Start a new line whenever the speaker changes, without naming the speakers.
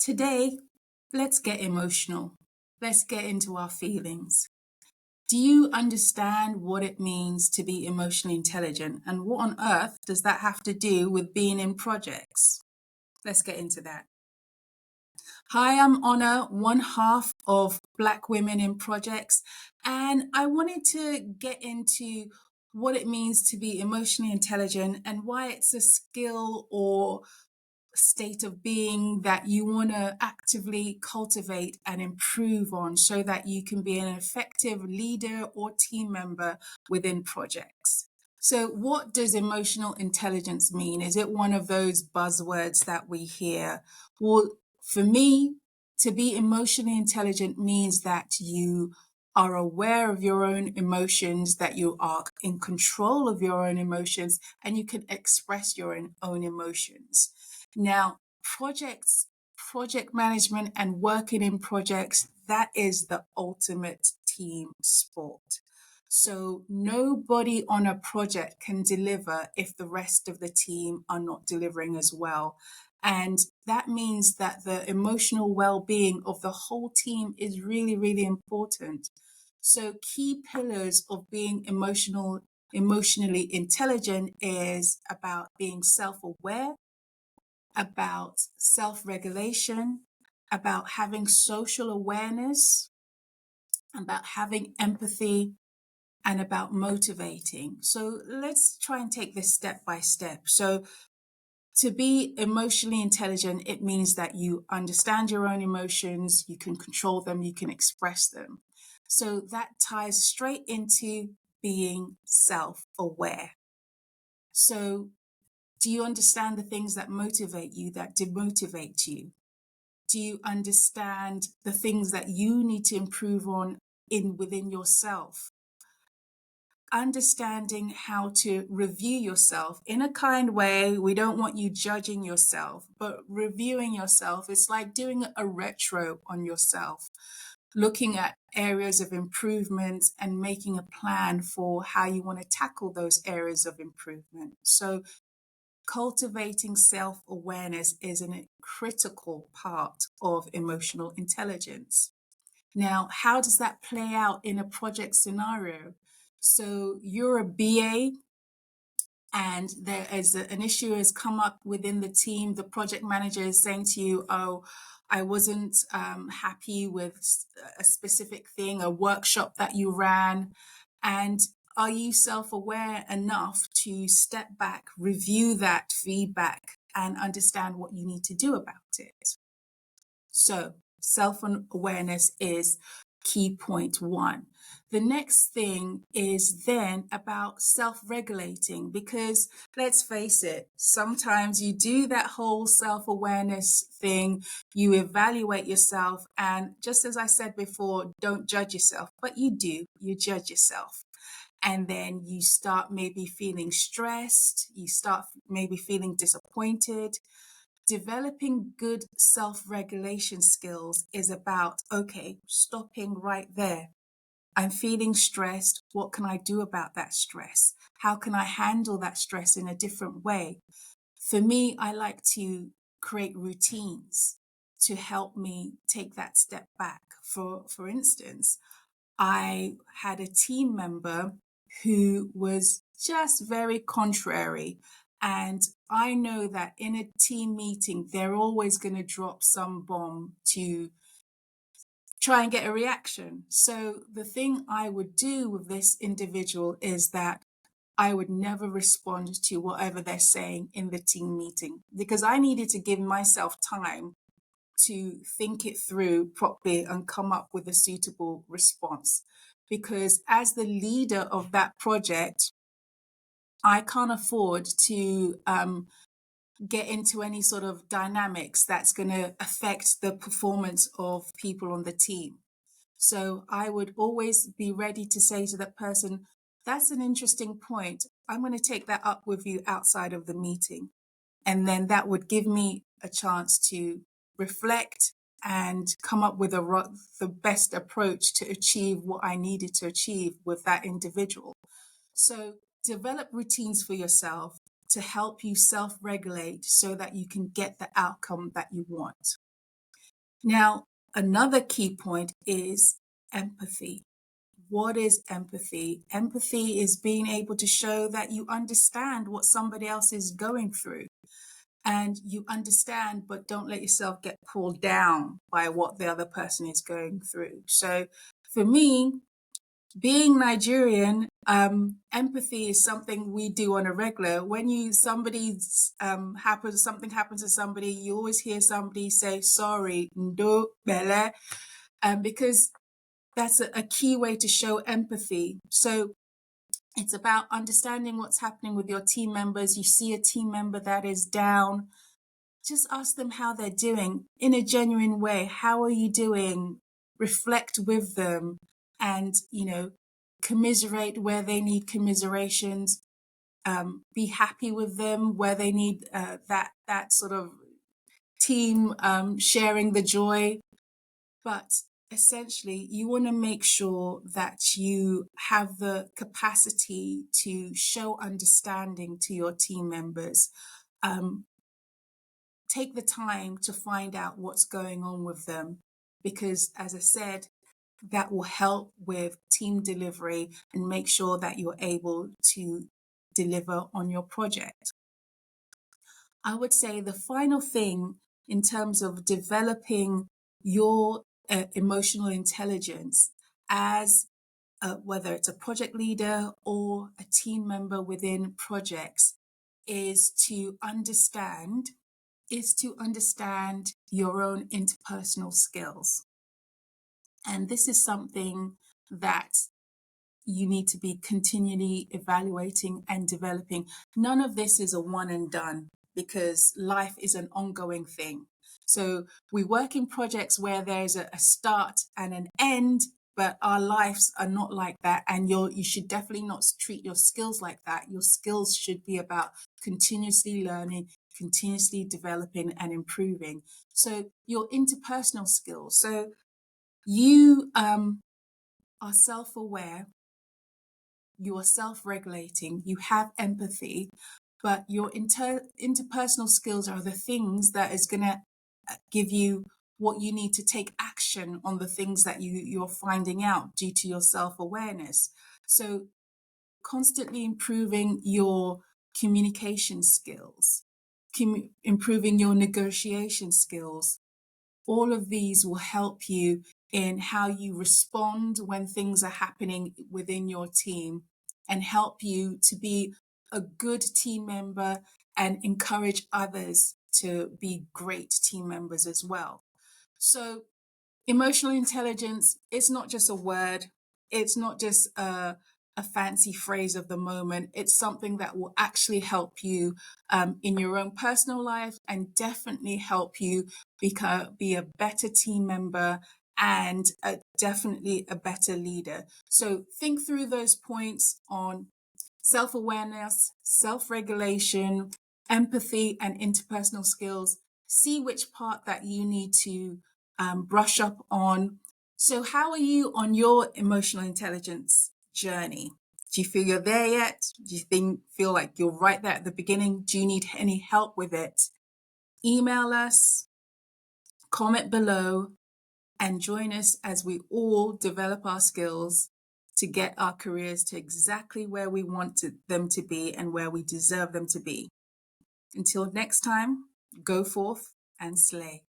Today, let's get emotional. Let's get into our feelings. Do you understand what it means to be emotionally intelligent? And what on earth does that have to do with being in projects? Let's get into that. Hi, I'm Honor, one half of Black Women in Projects, and I wanted to get into what it means to be emotionally intelligent and why it's a skill or state of being that you want to actively cultivate and improve on so that you can be an effective leader or team member within projects. So, what does emotional intelligence mean? Is it one of those buzzwords that we hear? Well, for me, to be emotionally intelligent means that you are aware of your own emotions, that you are in control of your own emotions, and you can express your own emotions. Now, project management and working in projects, that is the ultimate team sport. So nobody on a project can deliver if the rest of the team are not delivering as well. And that means that the emotional well-being of the whole team is really, really important. So key pillars of being emotionally intelligent is about being self-aware, about self regulation, about having social awareness, about having empathy, and about motivating. So let's try and take this step by step. So, to be emotionally intelligent, it means that you understand your own emotions, you can control them, you can express them. So that ties straight into being self aware. So do you understand the things that motivate you, that demotivate you? Do you understand the things that you need to improve on within yourself? Understanding how to review yourself in a kind way. We don't want you judging yourself, but reviewing yourself is like doing a retro on yourself, looking at areas of improvement and making a plan for how you want to tackle those areas of improvement. So cultivating self awareness is a critical part of emotional intelligence. Now, how does that play out in a project scenario? So, you're a BA and there is an issue has come up within the team. The project manager is saying to you, "Oh, I wasn't happy with a specific thing, a workshop that you ran." And are you self aware enough to step back, review that feedback, and understand what you need to do about it? So, self awareness is key point one. The next thing is then about self regulating because let's face it, sometimes you do that whole self awareness thing, you evaluate yourself, and just as I said before, don't judge yourself, but you do, you judge yourself. And then you start maybe feeling stressed, you start maybe feeling disappointed. Developing good self regulation skills is about, okay, stopping right there. I'm feeling stressed. What can I do about that stress? How can I handle that stress in a different way? For me, I like to create routines to help me take that step back. For instance, I had a team member who was just very contrary. And I know that in a team meeting, they're always going to drop some bomb to try and get a reaction. So the thing I would do with this individual is that I would never respond to whatever they're saying in the team meeting because I needed to give myself time to think it through properly and come up with a suitable response. Because as the leader of that project, I can't afford to get into any sort of dynamics that's going to affect the performance of people on the team. So I would always be ready to say to that person, that's an interesting point. I'm going to take that up with you outside of the meeting. And then that would give me a chance to reflect and come up with the best approach to achieve what I needed to achieve with that individual. So develop routines for yourself to help you self regulate so that you can get the outcome that you want. Now, another key point is empathy. What is empathy? Empathy is being able to show that you understand what somebody else is going through, and you understand, but don't let yourself get pulled down by what the other person is going through. So for me, being Nigerian, empathy is something we do on a regular. When something happens to somebody, you always hear somebody say sorry, ndo bele, because that's a key way to show empathy. So it's about understanding what's happening with your team members. You see a team member that is down, just ask them how they're doing in a genuine way. How are you doing? Reflect with them, and commiserate where they need commiserations. Be happy with them where they need that sort of team sharing the joy. But essentially, you want to make sure that you have the capacity to show understanding to your team members. Um, Take the time to find out what's going on with them, because, as I said, that will help with team delivery and make sure that you're able to deliver on your project. I would say the final thing in terms of developing your emotional intelligence as whether it's a project leader or a team member within projects is to understand your own interpersonal skills. And this is something that you need to be continually evaluating and developing. None of this is a one and done, because life is an ongoing thing. So we work in projects where there's a start and an end, but our lives are not like that. And you should definitely not treat your skills like that. Your skills should be about continuously learning, continuously developing and improving. So your interpersonal skills. So you are self-aware, you are self-regulating, you have empathy, but your interpersonal skills are the things that is going to give you what you need to take action on the things that you're finding out due to your self-awareness. So constantly improving your communication skills, improving your negotiation skills, all of these will help you in how you respond when things are happening within your team, and help you to be a good team member and encourage others to be great team members as well. So emotional intelligence is not just a word, it's not just a fancy phrase of the moment. It's something that will actually help you in your own personal life, and definitely help you be a better team member and definitely a better leader. So think through those points on self-awareness, self-regulation, empathy, and interpersonal skills. See which part that you need to brush up on. So how are you on your emotional intelligence journey? Do you feel you're there yet? Do you feel like you're right there at the beginning? Do you need any help with it? Email us, comment below, and join us as we all develop our skills to get our careers to exactly where we want them to be and where we deserve them to be. Until next time, go forth and slay.